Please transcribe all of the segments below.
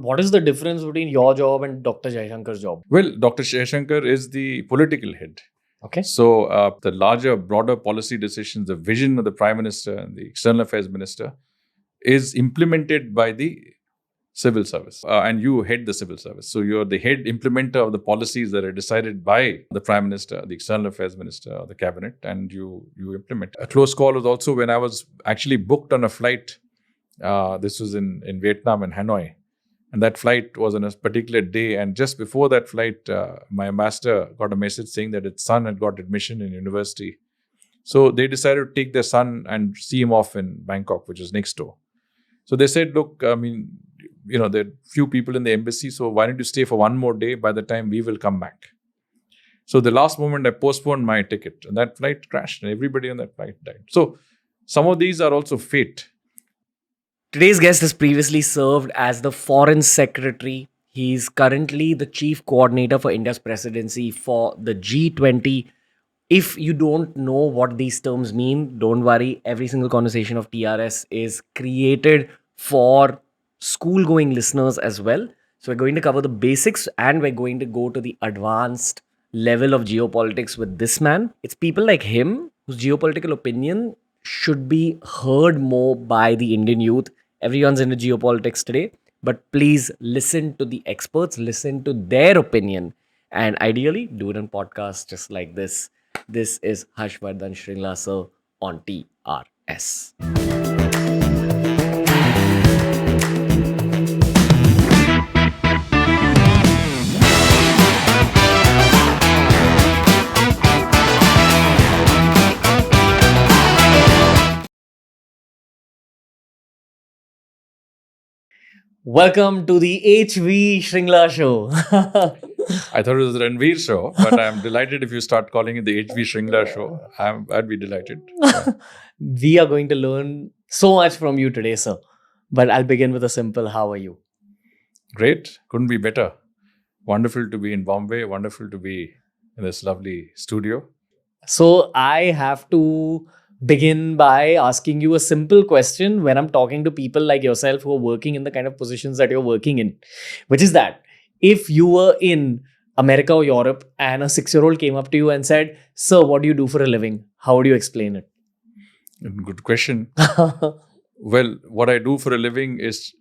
What is the difference between your job and Dr. Jaishankar's job? Well, Dr. Jaishankar is the political head. Okay. So the larger, broader policy decisions, the vision of the Prime Minister and the External Affairs Minister is implemented by the civil service. And you head the civil service. So you're the head implementer of the policies that are decided by the Prime Minister, the External Affairs Minister, or the Cabinet, and you implement. A close call was also when I was actually booked on a flight. This was in Vietnam and Hanoi. And that flight was on a particular day. And just before that flight, my ambassador got a message saying that its son had got admission in university. So they decided to take their son and see him off in Bangkok, which is next door. So they said, look, I mean, there are few people in the embassy. So why don't you stay for one more day? By the time we will come back. So the last moment, I postponed my ticket. And that flight crashed and everybody on that flight died. So some of these are also fate. Today's guest has previously served as the Foreign Secretary. He's currently the Chief Coordinator for India's presidency for the G20. If you don't know what these terms mean, don't worry. Every single conversation of TRS is created for school-going listeners as well. So we're going to cover the basics and we're going to go to the advanced level of geopolitics with this man. It's people like him whose geopolitical opinion should be heard more by the Indian youth. Everyone's into geopolitics today, but please listen to the experts, listen to their opinion, and ideally do it on podcasts just like this. This is Vardhan Shringla sir on TRS. Welcome to the HV Shringla Show. I thought it was the Ranveer Show, but I'm delighted if you start calling it the HV Shringla Show. I'd be delighted. Yeah. We are going to learn so much from you today, sir. But I'll begin with a simple how are you? Great. Couldn't be better. Wonderful to be in Bombay. Wonderful to be in this lovely studio. So I have to begin by asking you a simple question when I'm talking to people like yourself who are working in the kind of positions that you're working in, which is that if you were in America or Europe and a 6-year-old came up to you and said, "Sir, what do you do for a living?" How would you explain it? Good question. Well, what I do for a living is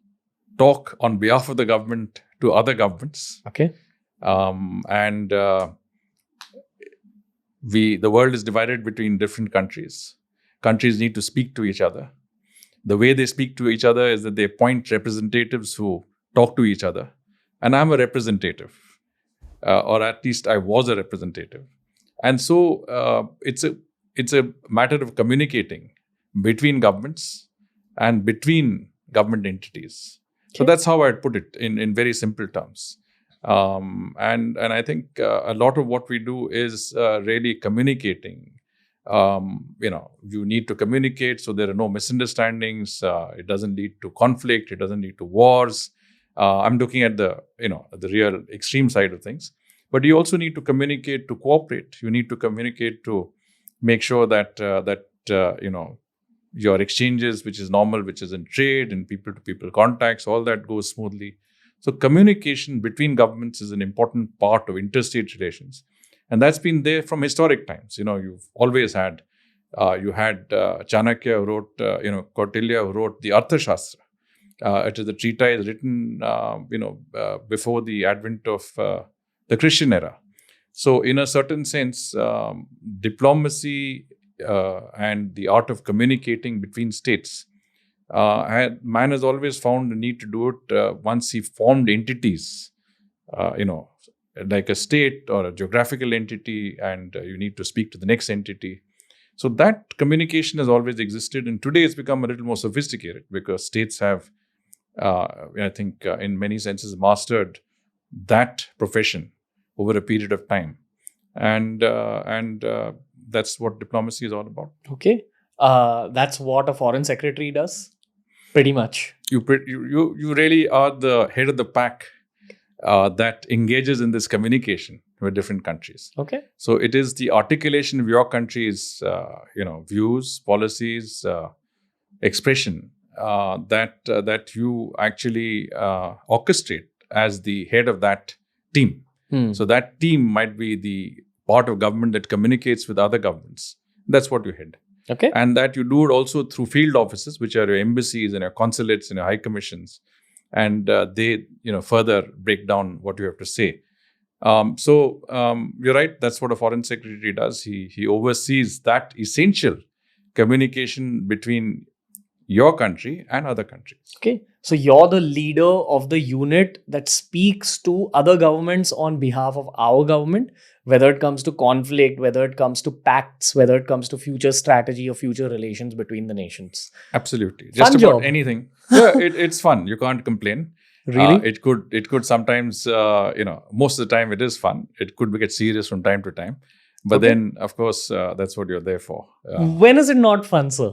talk on behalf of the government to other governments. Okay. The world is divided between different countries. Countries need to speak to each other. The way they speak to each other is that they appoint representatives who talk to each other. And I'm a representative, or at least I was a representative. And so it's a matter of communicating between governments and between government entities. Okay. So that's how I'd put it in very simple terms. And I think a lot of what we do is really communicating. You need to communicate so there are no misunderstandings. It doesn't lead to conflict. It doesn't lead to wars. I'm looking at the real extreme side of things. But you also need to communicate to cooperate. You need to communicate to make sure that your exchanges, which is normal, which is in trade and people-to-people contacts, all that goes smoothly. So communication between governments is an important part of interstate relations. And that's been there from historic times. You've always had, Chanakya who wrote, Kautilya who wrote the Arthashastra. It is a treatise written, before the advent of the Christian era. So in a certain sense, diplomacy and the art of communicating between states, man has always found the need to do it once he formed entities, like a state or a geographical entity, and you need to speak to the next entity. So that communication has always existed, and today it's become a little more sophisticated because states have, in many senses, mastered that profession over a period of time, and that's what diplomacy is all about. Okay, that's what a foreign secretary does, pretty much. You really are the head of the pack that engages in this communication with different countries. Okay. So it is the articulation of your country's, views, policies, expression that you actually orchestrate as the head of that team. So that team might be the part of government that communicates with other governments. That's what you head. Okay. And that you do it also through field offices, which are your embassies and your consulates and your high commissions. And they, further break down what you have to say. You're right. That's what a foreign secretary does. He oversees that essential communication between your country and other countries. Okay. So you're the leader of the unit that speaks to other governments on behalf of our government, whether it comes to conflict, whether it comes to pacts, whether it comes to future strategy or future relations between the nations. Absolutely. Just Fun about job. anything. Yeah, it's fun. You can't complain. Really? It could sometimes, most of the time it is fun. It could get serious from time to time. But Okay. then, of course, that's what you're there for. When is it not fun, sir?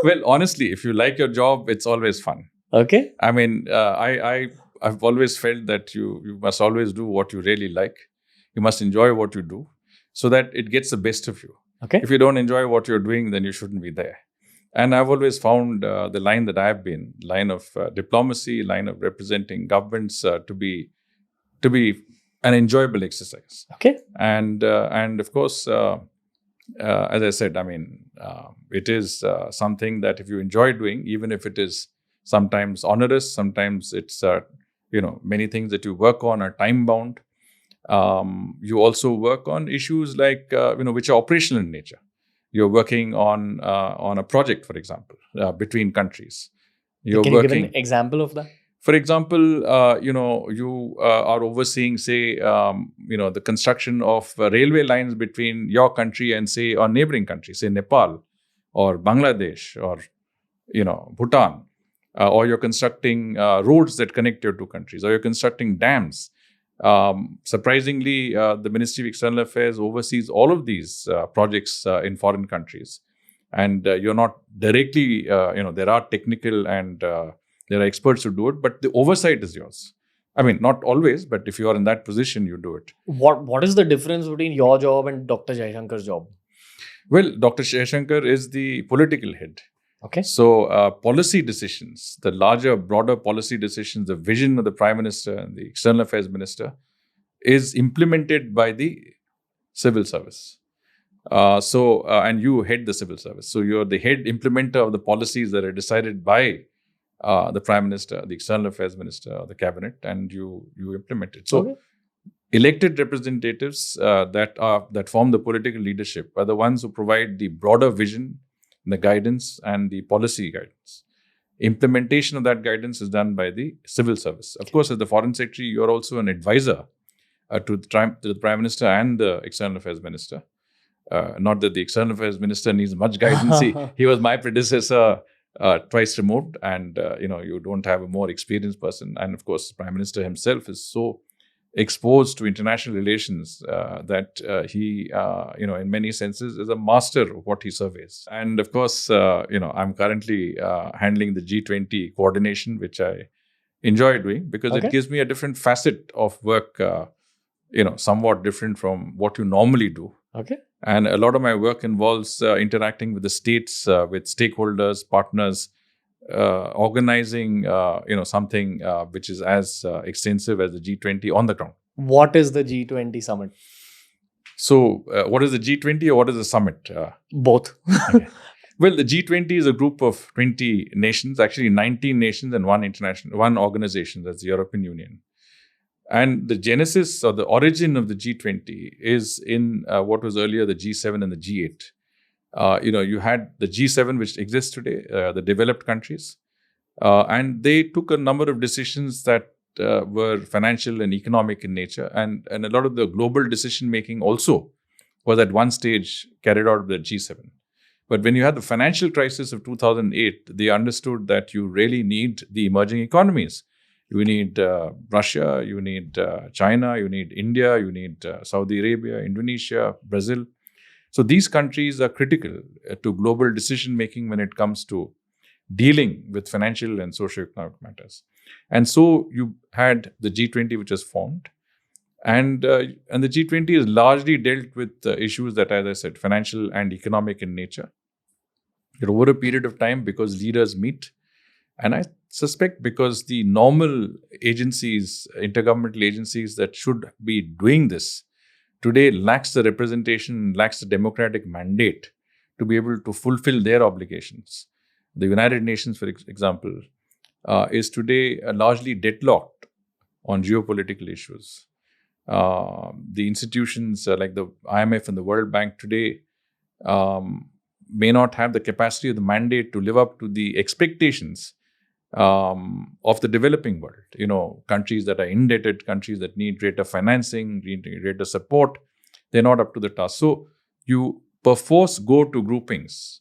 Well, honestly, if you like your job, it's always fun. Okay. I mean, I've always felt that you must always do what you really like. You must enjoy what you do so that it gets the best of you. Okay. If you don't enjoy what you're doing, then you shouldn't be there. And I've always found the line that I've been, line of diplomacy, line of representing governments to be an enjoyable exercise. Okay. And of course, as I said, I mean, it is something that if you enjoy doing, even if it is sometimes onerous, sometimes it's many things that you work on are time bound. You also work on issues like which are operational in nature. You're working on a project, for example, between countries. Can you give an example of that? For example, you are overseeing, say, the construction of railway lines between your country and, say, or neighboring countries, say Nepal or Bangladesh or, Bhutan, or you're constructing roads that connect your two countries, or you're constructing dams. Surprisingly, the Ministry of External Affairs oversees all of these projects in foreign countries. And you're not directly, there are technical and there are experts who do it, but the oversight is yours. I mean, not always, but if you are in that position, you do it. What is the difference between your job and Dr. Jaishankar's job? Well, Dr. Jaishankar is the political head. Okay. So policy decisions, the larger, broader policy decisions, the vision of the Prime Minister and the External Affairs Minister is implemented by the civil service. And you head the civil service. So you're the head implementer of the policies that are decided by the Prime Minister, the External Affairs Minister, or the Cabinet, and you implement it. So, elected representatives that form the political leadership are the ones who provide the broader vision, the guidance, and the policy guidance. Implementation of that guidance is done by the civil service. Of course, as the Foreign Secretary, you are also an advisor to the Prime Minister and the External Affairs Minister. Not that the External Affairs Minister needs much guidance. He was my predecessor. Twice removed, and you don't have a more experienced person. And of course, the Prime Minister himself is so exposed to international relations that he, in many senses, is a master of what he surveys. And of course, I'm currently handling the G20 coordination, which I enjoy doing because it gives me a different facet of work, somewhat different from what you normally do. Okay. And a lot of my work involves interacting with the states, with stakeholders, partners, organizing, something which is as extensive as the G20 on the ground. What is the G20 Summit? So, what is the G20 or what is the summit? Both. Okay. Well, the G20 is a group of 20 nations, actually 19 nations and one organization, that's the European Union. And the genesis or the origin of the G20 is in what was earlier the G7 and the G8. You had the G7, which exists today, the developed countries, and they took a number of decisions that were financial and economic in nature. And a lot of the global decision-making also was at one stage carried out by the G7. But when you had the financial crisis of 2008, they understood that you really need the emerging economies. You need Russia, you need China, you need India, you need Saudi Arabia, Indonesia, Brazil. So these countries are critical to global decision-making when it comes to dealing with financial and socio-economic matters. And so you had the G20, which was formed. And the G20 is largely dealt with issues that, as I said, financial and economic in nature. over a period of time because leaders meet. And I suspect because the normal agencies, intergovernmental agencies that should be doing this today lacks the representation, lacks the democratic mandate to be able to fulfill their obligations. The United Nations, for example, is today largely deadlocked on geopolitical issues. The institutions like the IMF and the World Bank today may not have the capacity or the mandate to live up to the expectations of the developing world. Countries that are indebted, countries that need greater financing, need greater support, they're not up to the task. So you perforce go to groupings,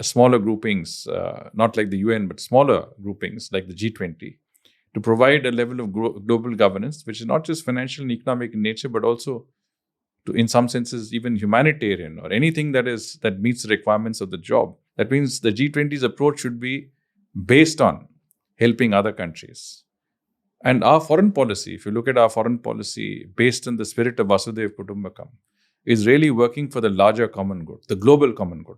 smaller groupings, not like the UN, but smaller groupings like the G20, to provide a level of global governance, which is not just financial and economic in nature, but also, in some senses, even humanitarian or anything that meets the requirements of the job. That means the G20's approach should be based on helping other countries. And our foreign policy, if you look at our foreign policy based on the spirit of Vasudhaiva Kutumbakam, is really working for the larger common good, the global common good.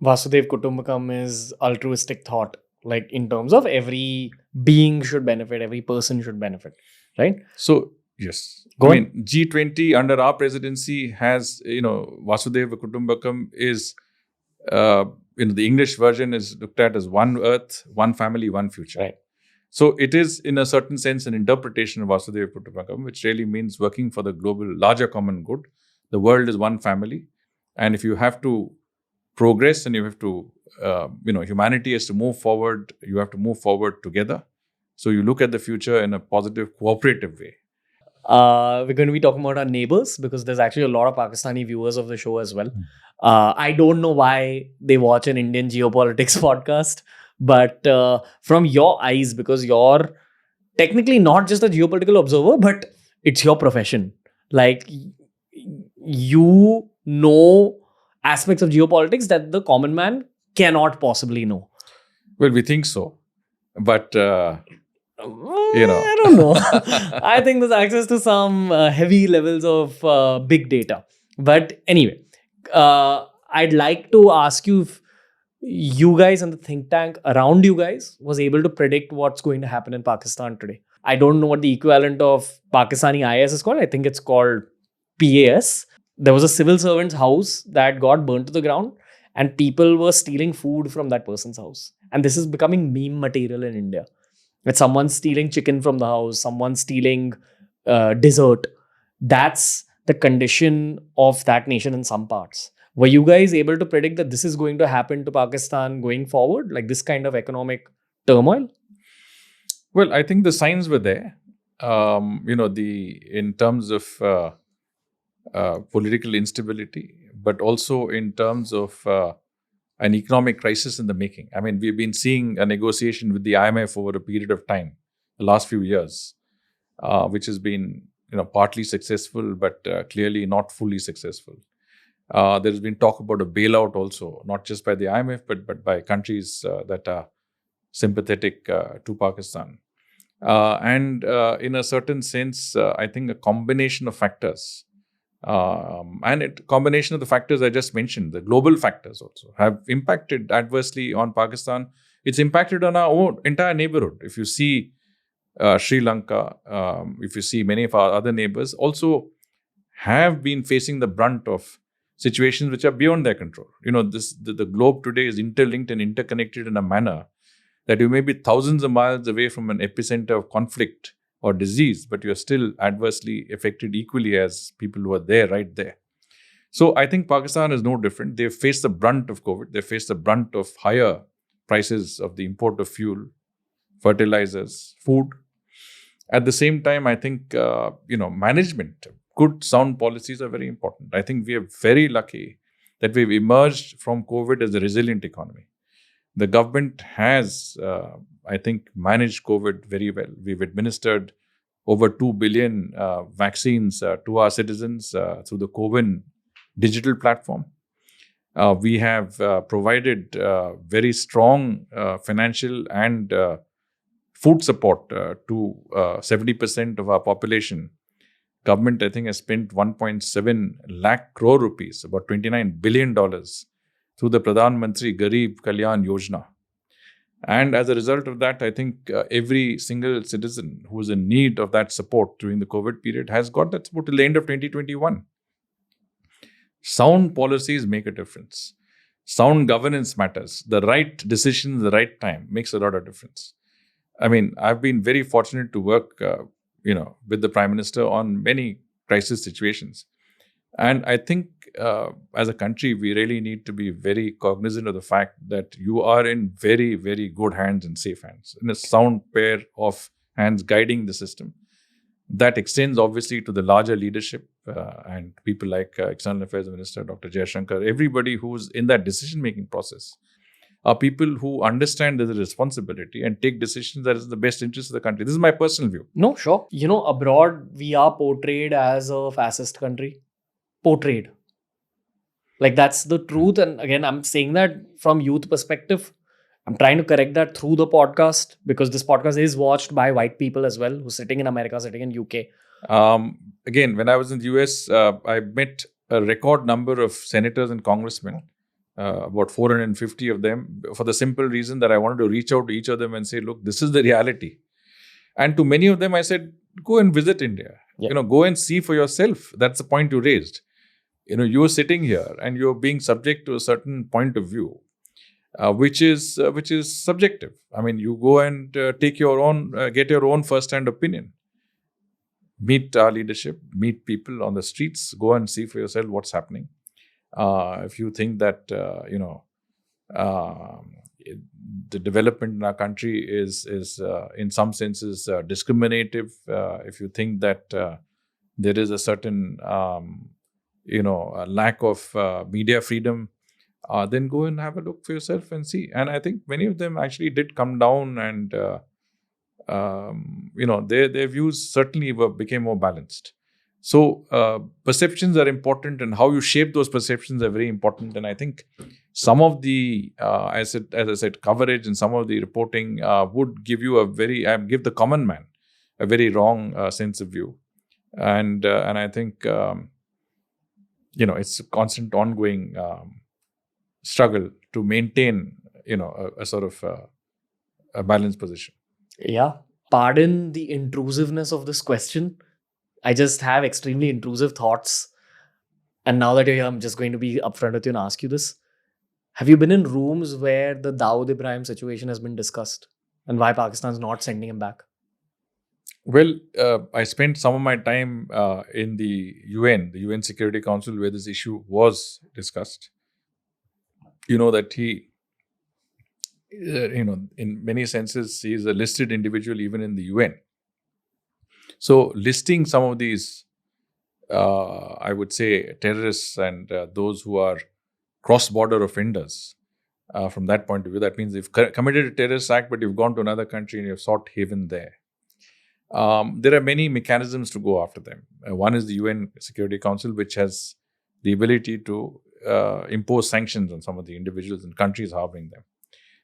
Vasudev Kutumbakam is altruistic thought, like in terms of every being should benefit, every person should benefit, right? So, yes. G20 under our presidency has, Vasudhaiva Kutumbakam is, the English version is looked at as one earth, one family, one future. Right. So it is, in a certain sense, an interpretation of Vasudhaiva Kutumbakam, which really means working for the global, larger common good. The world is one family. And if you have to progress and you have to, humanity has to move forward, you have to move forward together. So you look at the future in a positive, cooperative way. We're going to be talking about our neighbors because there's actually a lot of Pakistani viewers of the show as well. I don't know why they watch an Indian geopolitics podcast, but from your eyes, because you're technically not just a geopolitical observer, but it's your profession. Like, you know aspects of geopolitics that the common man cannot possibly know. Well, we think so, but I don't know. I think there's access to some heavy levels of big data. But anyway, I'd like to ask you if you guys and the think tank around you guys was able to predict what's going to happen in Pakistan today. I don't know what the equivalent of Pakistani IS is called. I think it's called PAS. There was a civil servant's house that got burnt to the ground and people were stealing food from that person's house. And this is becoming meme material in India. With someone stealing chicken from the house, someone stealing dessert. That's the condition of that nation in some parts. Were you guys able to predict that this is going to happen to Pakistan going forward? Like this kind of economic turmoil? Well, I think the signs were there. In terms of political instability, but also in terms of an economic crisis in the making. I mean, we've been seeing a negotiation with the IMF over a period of time, the last few years, which has been, partly successful, but clearly not fully successful. There's been talk about a bailout also, not just by the IMF, but by countries that are sympathetic to Pakistan. And in a certain sense, I think a combination of factors, combination of the factors I just mentioned, the global factors also, have impacted adversely on Pakistan. It's impacted on our own entire neighborhood. If you see Sri Lanka, if you see many of our other neighbors, also have been facing the brunt of situations which are beyond their control. The globe today is interlinked and interconnected in a manner that you may be thousands of miles away from an epicenter of conflict or disease, but you're still adversely affected equally as people who are there, right there. So I think Pakistan is no different. They've faced the brunt of COVID. They've faced the brunt of higher prices of the import of fuel, fertilizers, food. At the same time, I think, management, good, sound policies are very important. I think we are very lucky that we've emerged from COVID as a resilient economy. The government has, I think, managed COVID very well. We've administered over 2 billion vaccines to our citizens through the CoWIN digital platform. We have provided very strong financial and food support to 70% of our population. Government, I think, has spent 1.7 lakh crore rupees, about $29 billion through the Pradhan Mantri Garib Kalyan Yojana. And as a result of that, I think every single citizen who is in need of that support during the COVID period has got that support till the end of 2021. Sound policies make a difference. Sound governance matters. The right decision at the right time makes a lot of difference. I mean, I've been very fortunate to work, with the Prime Minister on many crisis situations. And I think as a country, we really need to be very cognizant of the fact that you are in very, very good hands and safe hands, in a sound pair of hands guiding the system. That extends obviously to the larger leadership and people like External Affairs Minister Dr. Jaishankar. Everybody who's in that decision-making process are people who understand there's a responsibility and take decisions that is in the best interest of the country. This is my personal view. No, sure. Abroad, we are portrayed as a fascist country. Portrayed. Like, that's the truth. And again, I'm saying that from youth perspective. I'm trying to correct that through the podcast, because this podcast is watched by white people as well, who's sitting in America, sitting in UK. Again, when I was in the US, I met a record number of senators and congressmen, about 450 of them, for the simple reason that I wanted to reach out to each of them and say, look, this is the reality. And to many of them, I said, go and visit India. Yeah. Go and see for yourself. That's the point you raised. You're sitting here and you're being subject to a certain point of view. Which is subjective. I mean, you go and get your own first-hand opinion. Meet our leadership, meet people on the streets, go and see for yourself what's happening. If you think that the development in our country is in some senses discriminative, if you think that there is a certain lack of media freedom, then go and have a look for yourself and see. And I think many of them actually did come down and, their views certainly became more balanced. So perceptions are important, and how you shape those perceptions are very important. And I think some of the, as I said, coverage and some of the reporting would give you give the common man a very wrong sense of view. And I think, it's a constant ongoing struggle to maintain, a sort of a balanced position. Yeah. Pardon the intrusiveness of this question. I just have extremely intrusive thoughts. And now that you're here, I'm just going to be upfront with you and ask you this. Have you been in rooms where the Dawood Ibrahim situation has been discussed and why Pakistan's not sending him back? Well, I spent some of my time in the UN Security Council, where this issue was discussed. You know that he, in many senses, he is a listed individual even in the UN. So listing some of these, I would say, terrorists and those who are cross-border offenders, from that point of view, that means they've committed a terrorist act, but you've gone to another country and you've sought haven there. There are many mechanisms to go after them. One is the UN Security Council, which has the ability to impose sanctions on some of the individuals and countries harboring them.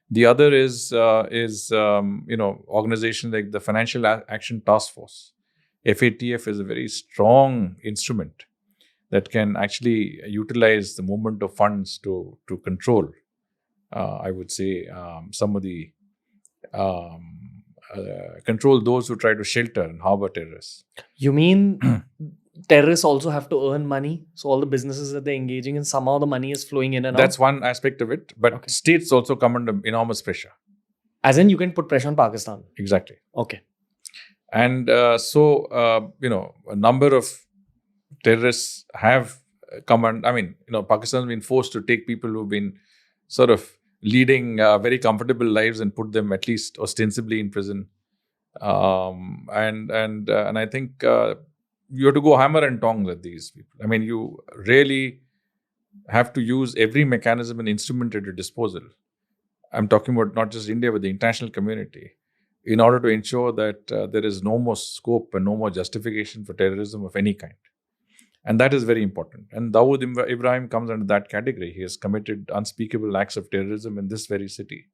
The other is organizations like the Financial Action Task Force. FATF is a very strong instrument that can actually utilize the movement of funds to control, I would say, some of the control those who try to shelter and harbor terrorists. You mean terrorists also have to earn money? So all the businesses that they're engaging in, somehow the money is flowing in and out? That's one aspect of it. But states also come under enormous pressure. As in, you can put pressure on Pakistan? Exactly. Okay. And a number of terrorists have come on. I mean, Pakistan's been forced to take people who've been sort of leading very comfortable lives and put them at least ostensibly in prison. And I think you have to go hammer and tongs at these people. I mean, you really have to use every mechanism and instrument at your disposal. I'm talking about not just India, but the international community, in order to ensure that there is no more scope and no more justification for terrorism of any kind. And that is very important. And Dawood Ibrahim comes under that category. He has committed unspeakable acts of terrorism in this very city.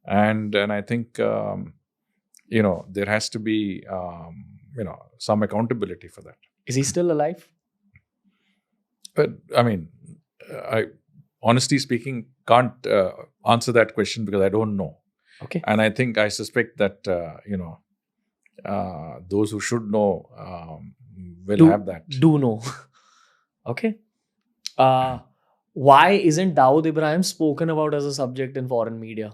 And I think, there has to be, some accountability for that. Is he still alive? But, I mean, honestly speaking, can't answer that question because I don't know. Okay. And I suspect that, those who should know will have that. Do know. Okay. Why isn't Dawood Ibrahim spoken about as a subject in foreign media?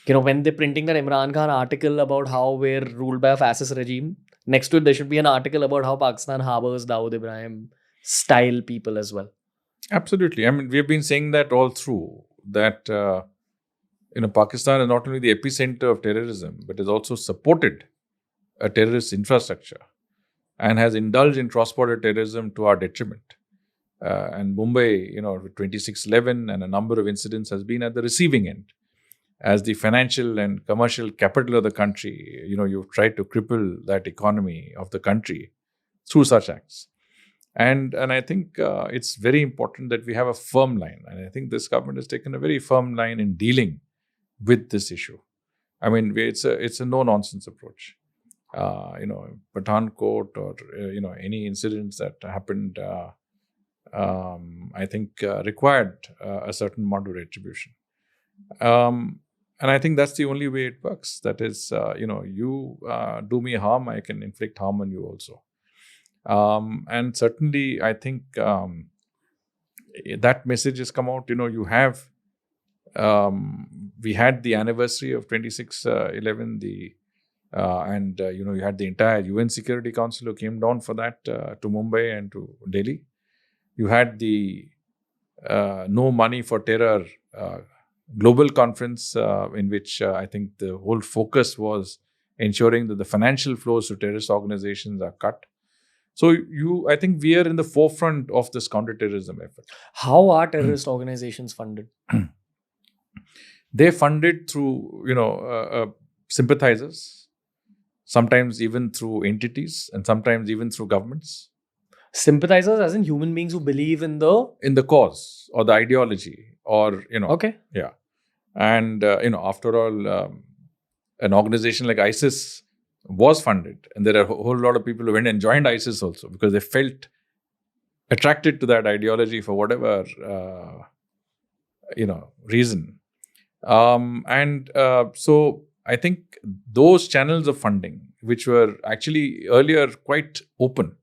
When they're printing that Imran Khan article about how we're ruled by a fascist regime, next to it, there should be an article about how Pakistan harbors Dawood Ibrahim style people as well. Absolutely. I mean, we have been saying that all through, that Pakistan is not only the epicenter of terrorism, but has also supported a terrorist infrastructure and has indulged in cross-border terrorism to our detriment. And Mumbai, with 2611 and a number of incidents, has been at the receiving end. As the financial and commercial capital of the country, you've tried to cripple that economy of the country through such acts. And I think it's very important that we have a firm line. And I think this government has taken a very firm line in dealing with this issue. I mean, it's a no-nonsense approach. Pathankot or any incidents that happened, I think required a certain amount of retribution. And I think that's the only way it works. That is, you do me harm, I can inflict harm on you also. And certainly, I think that message has come out. You have, we had the anniversary of 2611, you had the entire UN Security Council who came down for that to Mumbai and to Delhi. You had the No Money for Terror global conference in which I think the whole focus was ensuring that the financial flows to terrorist organizations are cut. So I think we are in the forefront of this counterterrorism effort. How are terrorist organizations funded? They're funded through, sympathizers, sometimes even through entities, and sometimes even through governments. Sympathizers as in human beings who believe in the cause or the ideology or, Okay. Yeah. And, after all, an organization like ISIS was funded. And there are a whole lot of people who went and joined ISIS also because they felt attracted to that ideology for whatever, reason. So I think those channels of funding, which were actually earlier quite open,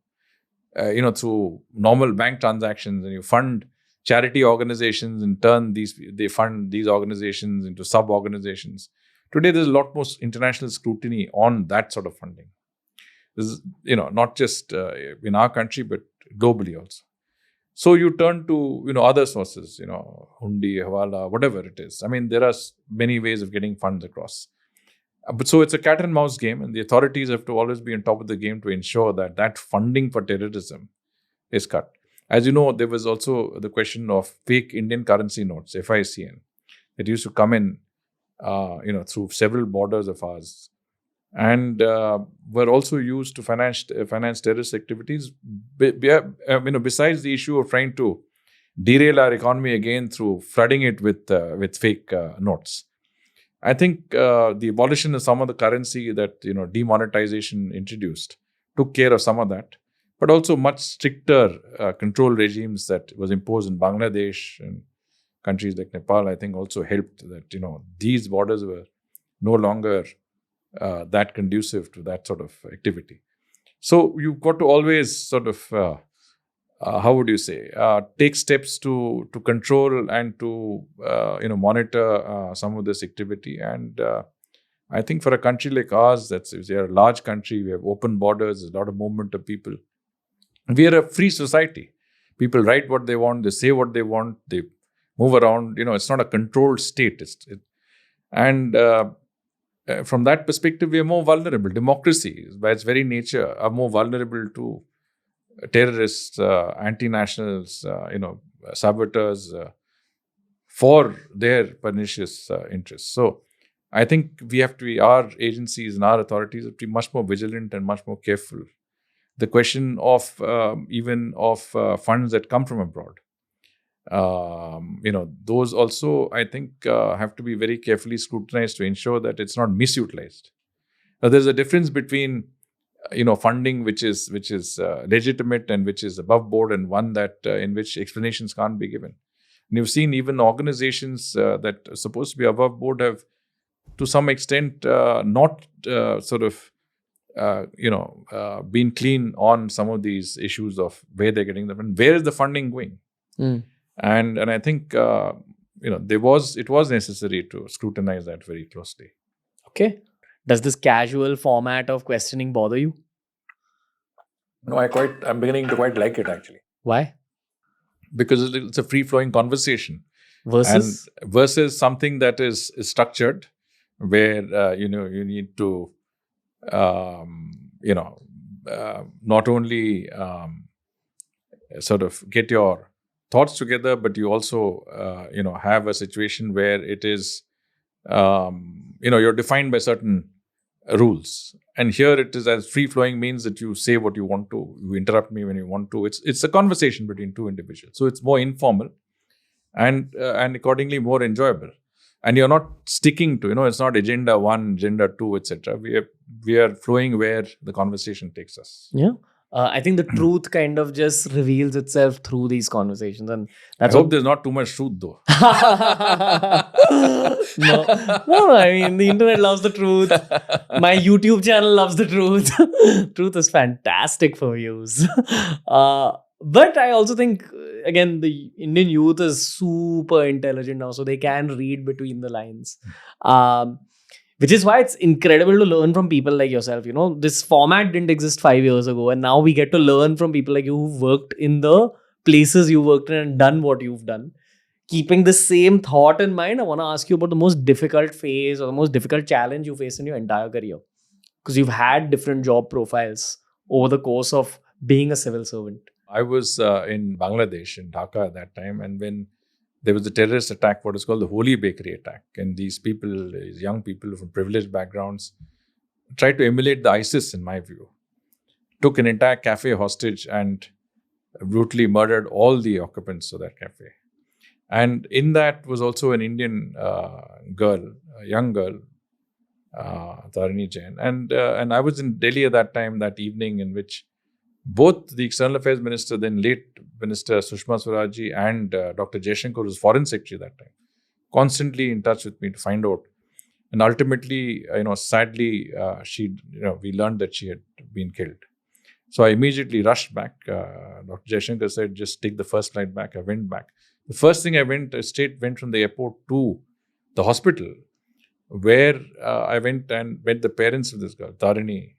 through normal bank transactions, and you fund charity organizations, in turn they fund these organizations into sub-organizations. Today, there's a lot more international scrutiny on that sort of funding. This is, not just in our country, but globally also. So you turn to, other sources, Hundi, Hawala, whatever it is. I mean, there are many ways of getting funds across. But so it's a cat and mouse game, and the authorities have to always be on top of the game to ensure that funding for terrorism is cut. As you know, there was also the question of fake Indian currency notes, FICN, that used to come in, through several borders of ours, and were also used to finance terrorist activities. Besides the issue of trying to derail our economy again through flooding it with fake notes. I think the abolition of some of the currency that demonetization introduced took care of some of that, but also much stricter control regimes that was imposed in Bangladesh and countries like Nepal, I think also helped that these borders were no longer that conducive to that sort of activity. So you've got to always sort of how would you say, take steps to control and to monitor some of this activity. And I think for a country like ours, we are a large country, we have open borders, there's a lot of movement of people. We are a free society. People write what they want, they say what they want, they move around. It's not a controlled state. From that perspective, we are more vulnerable. Democracies, by its very nature, are more vulnerable to terrorists, anti-nationals, saboteurs for their pernicious interests. So I think our agencies and our authorities have to be much more vigilant and much more careful. The question of even of funds that come from abroad, those also, I think, have to be very carefully scrutinized to ensure that it's not misutilized. Now, there's a difference between funding which is legitimate and which is above board, and one that in which explanations can't be given. And you've seen even organizations that are supposed to be above board have, to some extent, not been clean on some of these issues of where they're getting them and where is the funding going. Mm. And I think it was necessary to scrutinize that very closely. Okay. Does this casual format of questioning bother you? No, I'm beginning to quite like it actually, Why? because it's a free flowing conversation. Versus? And versus something that is structured, where you need to not only sort of get your thoughts together, but you also have a situation where it is you're defined by certain rules. And here it is as free flowing means that you say what you want to, you interrupt me when you want to. It's a conversation between two individuals, so it's more informal and accordingly more enjoyable. And you're not sticking to, it's not agenda 1, agenda 2, etc. We are flowing where the conversation takes us. Yeah. I think the truth kind of just reveals itself through these conversations, and I hope there's not too much truth though. No. I mean, the internet loves the truth. My YouTube channel loves the truth. Truth is fantastic for views. But I also think, again, the Indian youth is super intelligent now, so they can read between the lines. Which is why it's incredible to learn from people like yourself. This format didn't exist 5 years ago, and now we get to learn from people like you who've worked in the places you worked in and done what you've done. Keeping the same thought in mind, I want to ask you about the most difficult phase or the most difficult challenge you faced in your entire career. Because you've had different job profiles over the course of being a civil servant. I was in Bangladesh, in Dhaka at that time, and when there was a terrorist attack, what is called the Holy Bakery attack, and these young people from privileged backgrounds, tried to emulate the ISIS, in my view. Took an entire cafe hostage and brutally murdered all the occupants of that cafe. And in that was also an Indian girl, a young girl, Tarini Jain. And I was in Delhi at that time, that evening, in which both the External Affairs Minister, then late Minister Sushma Swaraj, and Dr. Jaishankar, who was Foreign Secretary that time, constantly in touch with me to find out. And ultimately, sadly, we learned that she had been killed. So I immediately rushed back. Dr. Jaishankar said, just take the first flight back. I went back. The first thing I went from the airport to the hospital, where I went and met the parents of this girl. Tarini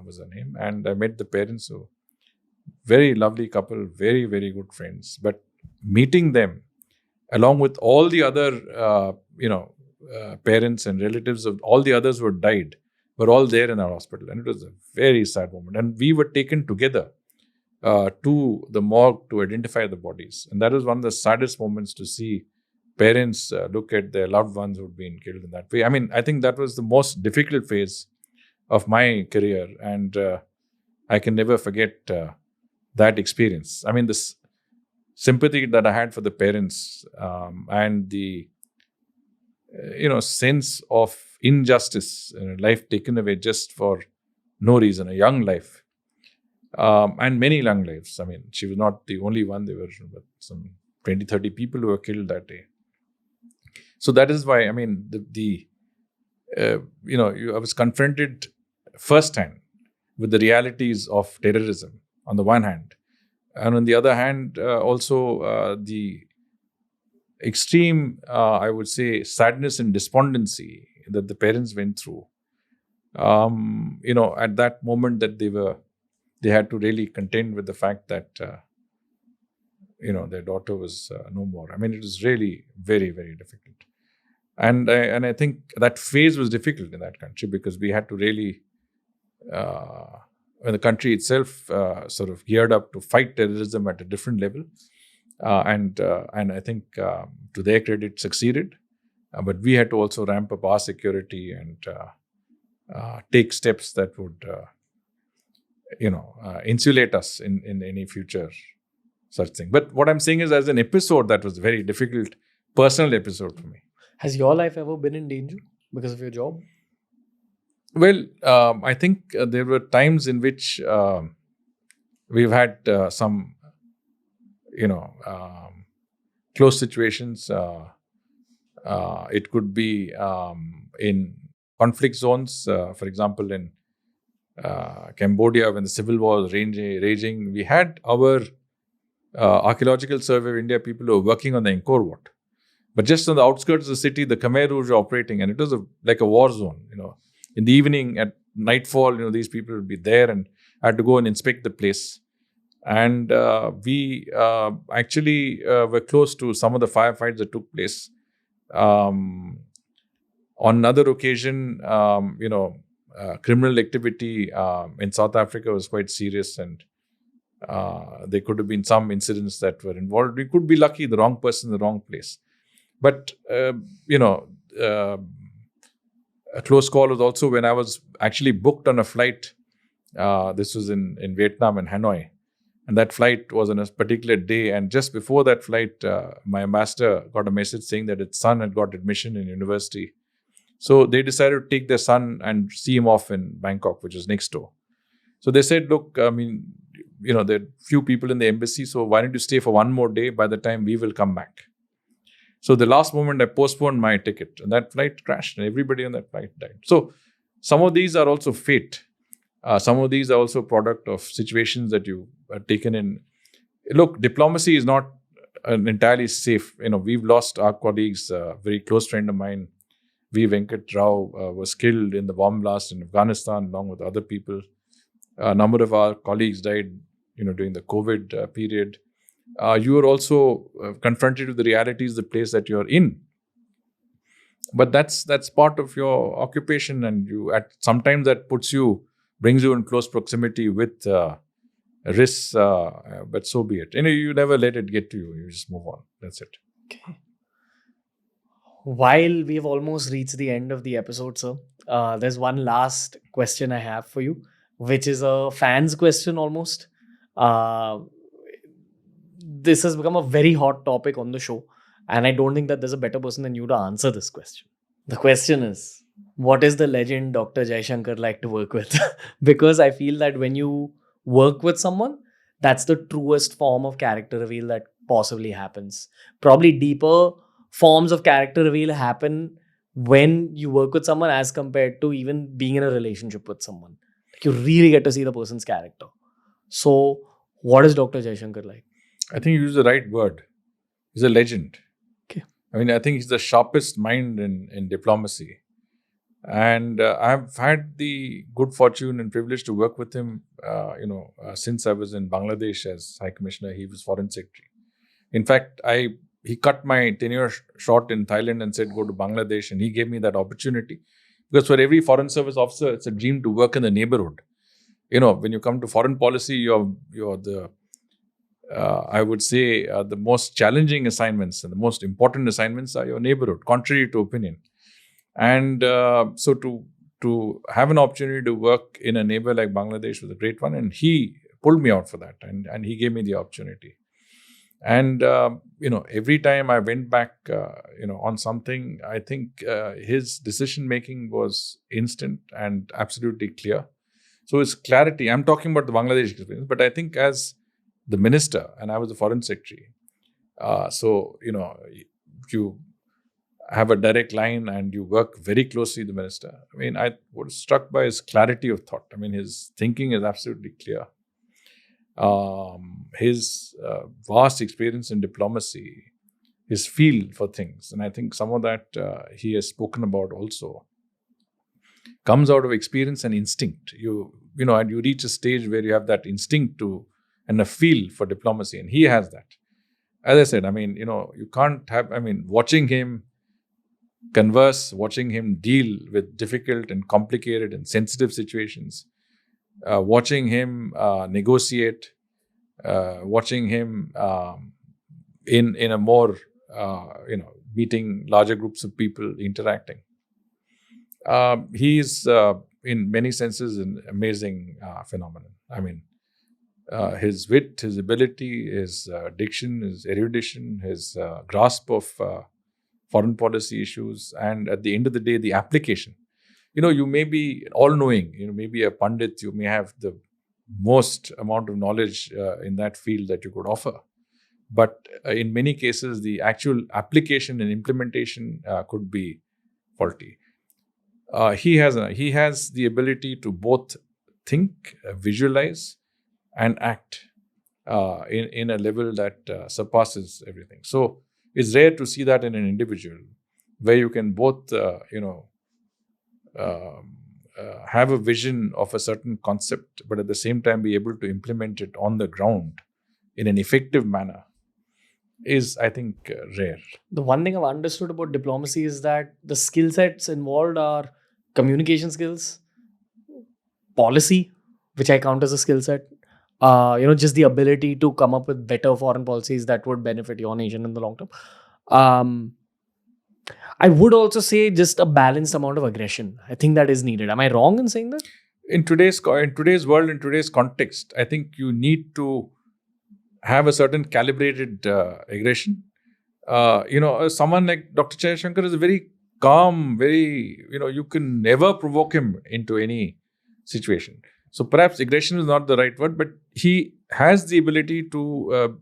was her name. And I met the parents who, very lovely couple, very, very good friends. But meeting them, along with all the other, parents and relatives of all the others who had died, were all there in our hospital. And it was a very sad moment. And we were taken together to the morgue to identify the bodies. And that was one of the saddest moments, to see parents look at their loved ones who'd been killed in that way. I mean, I think that was the most difficult phase of my career. And I can never forget that experience. I mean, this sympathy that I had for the parents and the sense of injustice, life taken away just for no reason, a young life, and many young lives. I mean, she was not the only one. There were some 20, 30 people who were killed that day. So that is why, I mean, I was confronted firsthand with the realities of terrorism on the one hand, and on the other hand, also the extreme, I would say, sadness and despondency that the parents went through. At that moment, that they had to really contend with the fact that their daughter was no more. I mean, it was really very, very difficult, and I think that phase was difficult in that country, because we had to really, when the country itself sort of geared up to fight terrorism at a different level. And I think, to their credit, succeeded. But we had to also ramp up our security and take steps that would, insulate us in any future such thing. But what I'm saying is, as an episode, that was a very difficult personal episode for me. Has your life ever been in danger because of your job? Well, I think there were times in which we've had some close situations. It could be in conflict zones. For example, in Cambodia, when the civil war was raging, we had our archaeological survey of India people who were working on the Angkor Wat. But just on the outskirts of the city, the Khmer Rouge were operating, and it was like a war zone. In the evening at nightfall, these people would be there, and I had to go and inspect the place. And we actually were close to some of the firefights that took place. On another occasion, criminal activity in South Africa was quite serious, and there could have been some incidents that were involved. We could be lucky, the wrong person, the wrong place. But, a close call was also when I was actually booked on a flight. This was in Vietnam and Hanoi. And that flight was on a particular day. And just before that flight, my ambassador got a message saying that its son had got admission in university. So they decided to take their son and see him off in Bangkok, which is next door. So they said, look, there are few people in the embassy, so why don't you stay for one more day? By the time we will come back. So the last moment, I postponed my ticket, and that flight crashed, and everybody on that flight died. So some of these are also fate. Some of these are also product of situations that you are taken in. Look, diplomacy is not entirely safe. We've lost our colleagues. A very close friend of mine, V. Venkat Rao, was killed in the bomb blast in Afghanistan, along with other people. A number of our colleagues died, during the COVID period. You are also confronted with the realities of the place that you're in. But that's part of your occupation, and sometimes that brings you in close proximity with risks. But so be it. You never let it get to you. You just move on. That's it. Okay. While we've almost reached the end of the episode, sir, there's one last question I have for you, which is a fan's question almost. This has become a very hot topic on the show, and I don't think that there's a better person than you to answer this question. The question is, what is the legend Dr. Jaishankar like to work with? Because I feel that when you work with someone, that's the truest form of character reveal that possibly happens. Probably deeper forms of character reveal happen when you work with someone as compared to even being in a relationship with someone. Like, you really get to see the person's character. So, what is Dr. Jaishankar like? I think you use the right word. He's a legend. Okay. I think he's the sharpest mind in diplomacy. And I've had the good fortune and privilege to work with him, since I was in Bangladesh as High Commissioner. He was Foreign Secretary. In fact, he cut my tenure short in Thailand and said, go to Bangladesh. And he gave me that opportunity. Because for every Foreign Service officer, it's a dream to work in the neighborhood. When you come to foreign policy, you're the, I would say, the most challenging assignments and the most important assignments are your neighborhood, contrary to opinion. And so to have an opportunity to work in a neighbor like Bangladesh was a great one. And he pulled me out for that. And he gave me the opportunity. And, every time I went back, on something, I think his decision-making was instant and absolutely clear. So his clarity, I'm talking about the Bangladesh experience, but I think as the minister, and I was the foreign secretary, you have a direct line and you work very closely with the minister. I was struck by his clarity of thought. His thinking is absolutely clear. His vast experience in diplomacy, his feel for things, and I think some of that he has spoken about also, comes out of experience and instinct. And you reach a stage where you have that instinct and a feel for diplomacy, and he has that. As I said, you can't have, watching him converse, watching him deal with difficult and complicated and sensitive situations, watching him negotiate, watching him in a more, meeting larger groups of people, interacting. He's, in many senses, an amazing phenomenon. His wit, his ability, his diction, his erudition, his grasp of foreign policy issues, and at the end of the day, the application. You may be all-knowing, maybe a pundit, you may have the most amount of knowledge in that field that you could offer. but in many cases, the actual application and implementation could be faulty. He has the ability to both think, visualize, and act in a level that surpasses everything. So it's rare to see that in an individual, where you can both have a vision of a certain concept, but at the same time be able to implement it on the ground in an effective manner is, I think, rare. The one thing I've understood about diplomacy is that the skill sets involved are communication skills, policy, which I count as a skill set. Just the ability to come up with better foreign policies that would benefit your nation in the long term. I would also say just a balanced amount of aggression. I think that is needed. Am I wrong in saying that? In today's world, in today's context, I think you need to have a certain calibrated aggression. Someone like Dr. Jaishankar is very calm, very, you can never provoke him into any situation. So perhaps aggression is not the right word, but he has the ability to,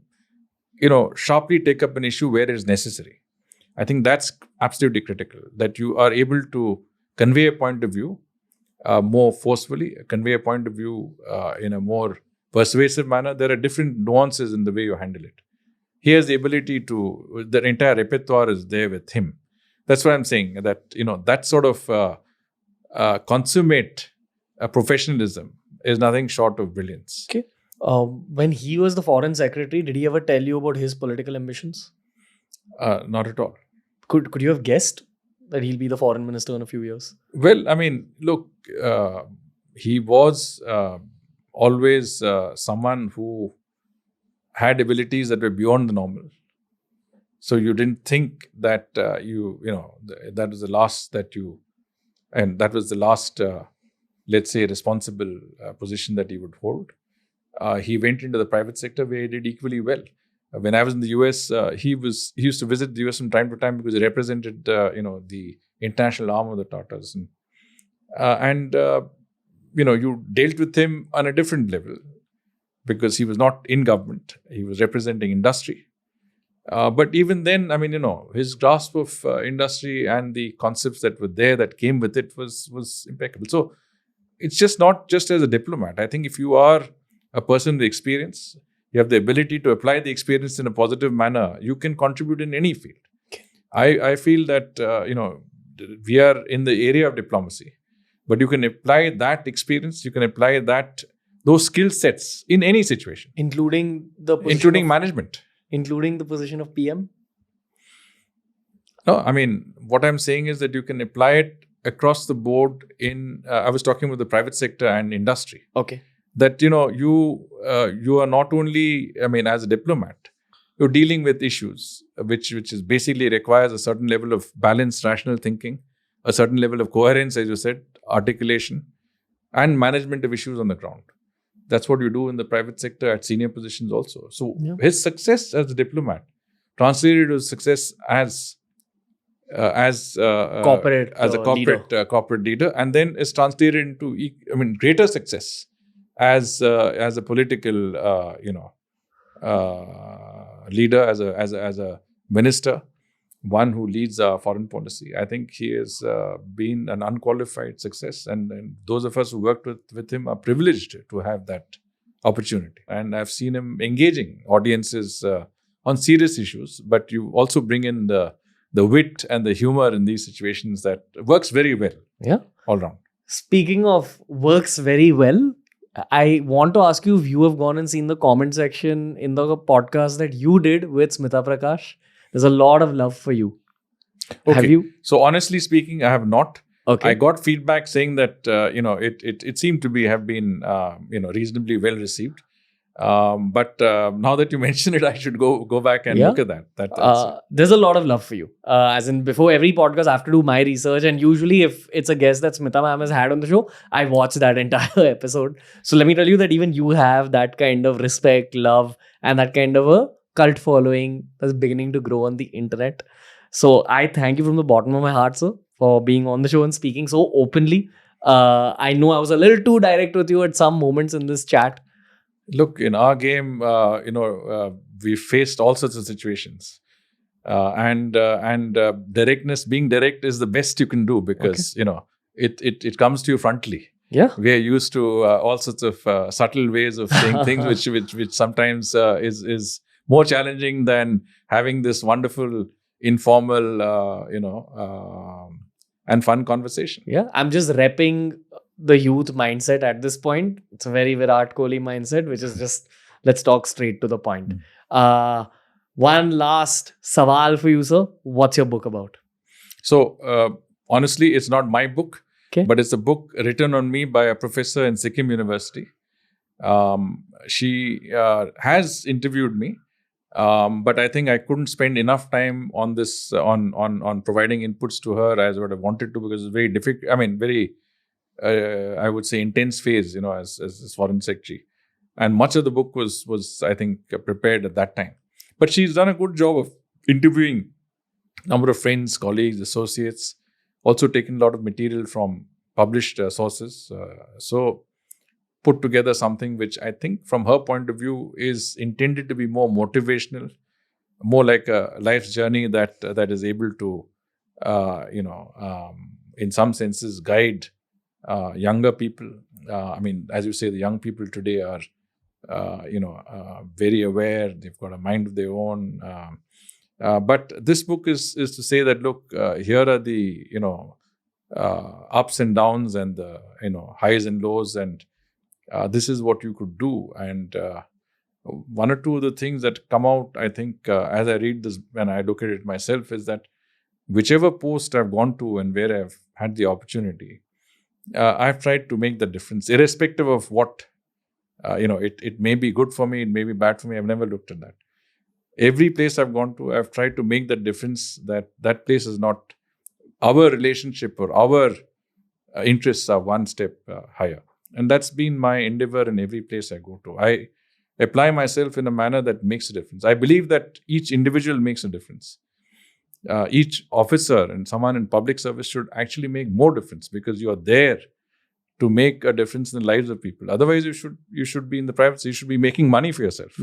sharply take up an issue where it is necessary. I think that's absolutely critical, that you are able to convey a point of view more forcefully, convey a point of view in a more persuasive manner. There are different nuances in the way you handle it. He has the ability to, the entire repertoire is there with him. That's what I'm saying, that, that sort of consummate professionalism is nothing short of brilliance. Okay. When he was the foreign secretary, did he ever tell you about his political ambitions? Not at all. Could you have guessed that he'll be the foreign minister in a few years? Well, I mean, look, he was always someone who had abilities that were beyond the normal. So you didn't think that that was the last that you, and that was the last, let's say, responsible position that he would hold. He went into the private sector where he did equally well. When I was in the US, he used to visit the US from time to time because he represented, the international arm of the Tatars, and you dealt with him on a different level because he was not in government; he was representing industry. But even then, I mean, his grasp of industry and the concepts that were there that came with it was impeccable. So it's just not just as a diplomat. I think if you are a person with experience, you have the ability to apply the experience in a positive manner, you can contribute in any field. Okay. I feel that, we are in the area of diplomacy, but you can apply that experience, you can apply those skill sets in any situation. Including management. Including the position of PM? No, I mean, what I'm saying is that you can apply it across the board I was talking with the private sector and industry. Okay. That, you are not only, I mean, as a diplomat, you're dealing with issues which is basically requires a certain level of balanced, rational thinking, a certain level of coherence, as you said, articulation, and management of issues on the ground. That's what you do in the private sector at senior positions also. So his success as a diplomat translated to success as a corporate leader, and then is translated into greater success as a political leader, as a minister, one who leads our foreign policy. I think he has been an unqualified success, and those of us who worked with him are privileged to have that opportunity. And I've seen him engaging audiences on serious issues, but you also bring in the wit and the humor in these situations that works very well. Yeah, all round. Speaking of works very well, I want to ask you if you have gone and seen the comment section in the podcast that you did with Smita Prakash. There's a lot of love for you. Okay. Have you? So honestly speaking, I have not. Okay. I got feedback saying that it seemed to have been reasonably well received. But now that you mention it, I should go back and look at that. There's a lot of love for you. As in, before every podcast, I have to do my research. And usually, if it's a guest that Smita ma'am has had on the show, I watch that entire episode. So let me tell you that even you have that kind of respect, love, and that kind of a cult following that's beginning to grow on the internet. So I thank you from the bottom of my heart, sir, for being on the show and speaking so openly. I know I was a little too direct with you at some moments in this chat. Look, in our game, we faced all sorts of situations. And directness, being direct is the best you can do because, it comes to you frontally. Yeah. We are used to all sorts of subtle ways of saying things, which sometimes is more challenging than having this wonderful, informal, and fun conversation. Yeah, I'm just repping the youth mindset at this point. It's a very Virat Kohli mindset, which is just let's talk straight to the point. One last sawal for you, sir. What's your book about? So, honestly, it's not my book, Okay. but it's a book written on me by a professor in Sikkim University. She has interviewed me, but I think I couldn't spend enough time on this, on providing inputs to her as what I wanted to, because it's very difficult. I mean, very, I would say, intense phase, as foreign secretary, and much of the book was I think prepared at that time. But she's done a good job of interviewing number of friends, colleagues, associates, also taken a lot of material from published sources. So put together something which I think from her point of view is intended to be more motivational, more like a life's journey that is able to, in some senses guide younger people. I mean, as you say, the young people today are, very aware. They've got a mind of their own. But this book is to say that, look, here are the, ups and downs and the, highs and lows, and this is what you could do. And one or two of the things that come out, I think, as I read this and I look at it myself, is that whichever post I've gone to and where I've had the opportunity, I've tried to make the difference, irrespective of what, it may be good for me, it may be bad for me. I've never looked at that. Every place I've gone to, I've tried to make the difference that place is not, our relationship or our interests are one step higher. And that's been my endeavor in every place I go to. I apply myself in a manner that makes a difference. I believe that each individual makes a difference. Each officer and someone in public service should actually make more difference, because you are there to make a difference in the lives of people. Otherwise, you should be in the private sector. You should be making money for yourself.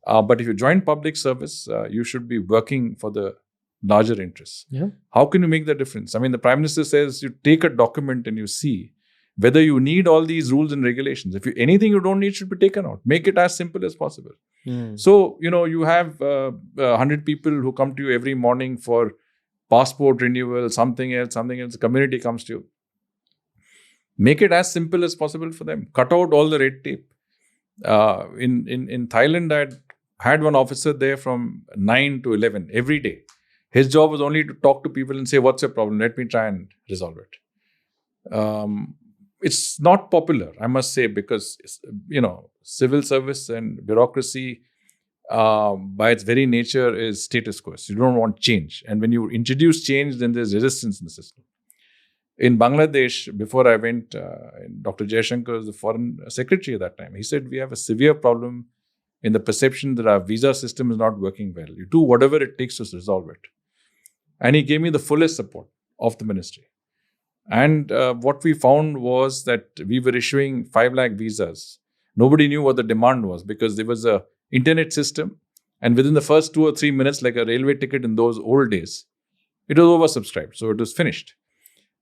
But if you join public service, you should be working for the larger interests. Yeah. How can you make the difference? I mean, the Prime Minister says you take a document and you see whether you need all these rules and regulations. If anything you don't need should be taken out. Make it as simple as possible. So, you have 100 people who come to you every morning for passport renewal, something else. The community comes to you. Make it as simple as possible for them. Cut out all the red tape. In Thailand, I had one officer there from 9 to 11 every day. His job was only to talk to people and say, what's your problem? Let me try and resolve it. It's not popular, I must say, because, civil service and bureaucracy, by its very nature, is status quo. You don't want change. And when you introduce change, then there's resistance in the system. In Bangladesh, before I went, Dr. Jaishankar was the foreign secretary at that time. He said, we have a severe problem in the perception that our visa system is not working well. You do whatever it takes to resolve it. And he gave me the fullest support of the ministry. And what we found was that we were issuing 5 lakh visas. Nobody knew what the demand was, because there was a internet system. And within the first 2 or 3 minutes, like a railway ticket in those old days, it was oversubscribed. So it was finished.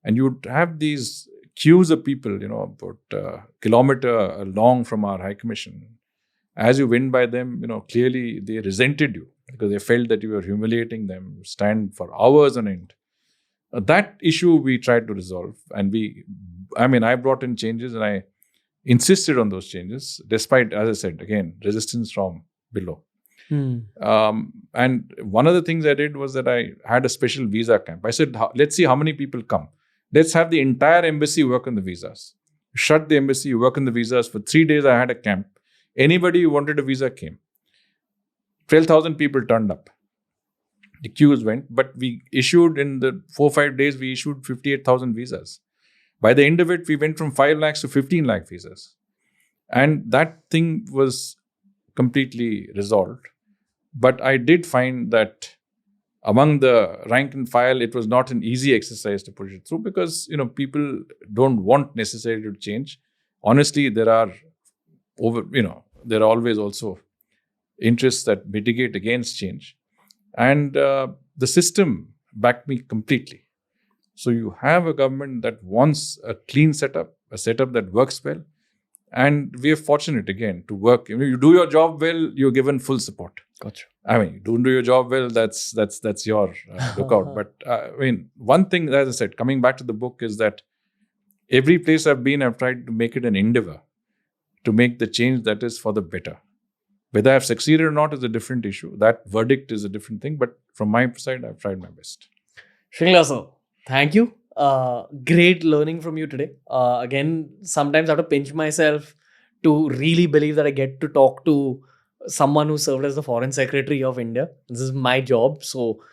And you'd have these queues of people, about a kilometer long from our High Commission. As you went by them, clearly they resented you because they felt that you were humiliating them, stand for hours on end. That issue we tried to resolve. And I brought in changes and I insisted on those changes, despite, as I said, again, resistance from below. And one of the things I did was that I had a special visa camp. I said, let's see how many people come. Let's have the entire embassy work on the visas. Shut the embassy, work on the visas. For 3 days, I had a camp. Anybody who wanted a visa came. 12,000 people turned up. The queues went, but we issued in the 4-5 days, we issued 58,000 visas. By the end of it, we went from 5 lakhs to 15 lakh visas. And that thing was completely resolved. But I did find that among the rank and file, it was not an easy exercise to push it through, because, people don't want necessarily to change. Honestly, there are there are always also interests that mitigate against change. And the system backed me completely. So you have a government that wants a clean setup, a setup that works well. And we are fortunate again to work. You do your job well, you're given full support. Gotcha. I mean, you don't do your job well, that's your lookout. But I mean, one thing, as I said, coming back to the book, is that every place I've been, I've tried to make it an endeavor to make the change that is for the better. Whether I've succeeded or not is a different issue. That verdict is a different thing. But from my side, I've tried my best. Shringla sir, thank you. Great learning from you today. Again, sometimes I have to pinch myself to really believe that I get to talk to someone who served as the Foreign Secretary of India. This is my job. So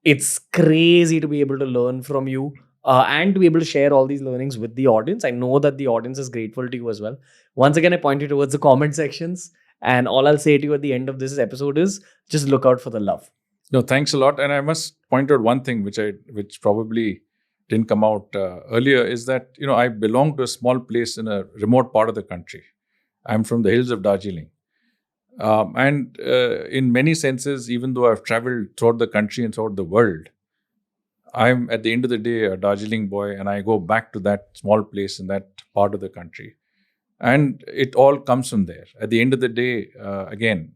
it's crazy to be able to learn from you and to be able to share all these learnings with the audience. I know that the audience is grateful to you as well. Once again, I point you towards the comment sections. And all I'll say to you at the end of this episode is just look out for the love. No, thanks a lot. And I must point out one thing which probably didn't come out earlier, is that I belong to a small place in a remote part of the country. I'm from the hills of Darjeeling. And in many senses, even though I've traveled throughout the country and throughout the world, I'm at the end of the day a Darjeeling boy, and I go back to that small place in that part of the country. And it all comes from there. At the end of the day, again,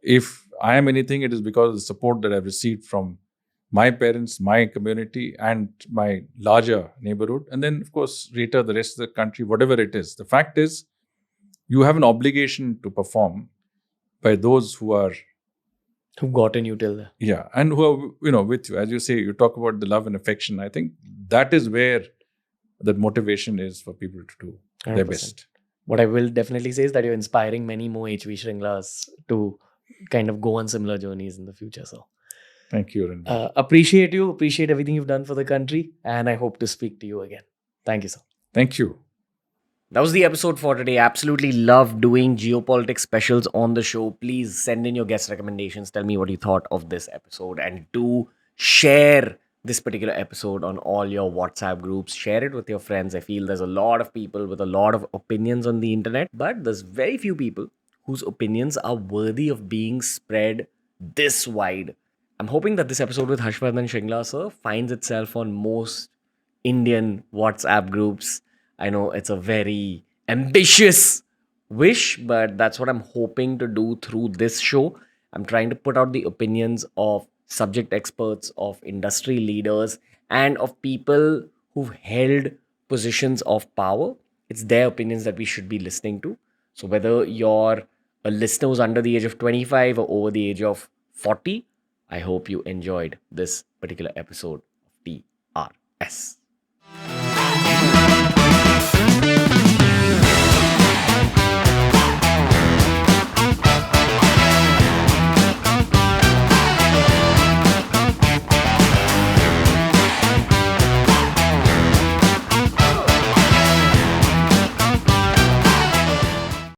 if I am anything, it is because of the support that I've received from my parents, my community, and my larger neighborhood. And then, of course, later the rest of the country, whatever it is. The fact is, you have an obligation to perform by those who've gotten you till there. Yeah, and who are, with you. As you say, you talk about the love and affection. I think that is where that motivation is for people to do 100%. Their best. What I will definitely say is that you're inspiring many more HV Shringlas to kind of go on similar journeys in the future. So thank you, Ranveer. Appreciate you. Appreciate everything you've done for the country. And I hope to speak to you again. Thank you, sir. Thank you. That was the episode for today. Absolutely love doing geopolitics specials on the show. Please send in your guest recommendations. Tell me what you thought of this episode. And do share this particular episode on all your WhatsApp groups. Share it with your friends. I feel there's a lot of people with a lot of opinions on the internet, but there's very few people whose opinions are worthy of being spread this wide. I'm hoping that this episode with Vardhan Shringla sir finds itself on most Indian WhatsApp groups. I know it's a very ambitious wish, but that's what I'm hoping to do through this show. I'm trying to put out the opinions of subject experts, of industry leaders, and of people who've held positions of power. It's their opinions that we should be listening to. So whether you're a listener who's under the age of 25 or over the age of 40, I hope you enjoyed this particular episode of TRS.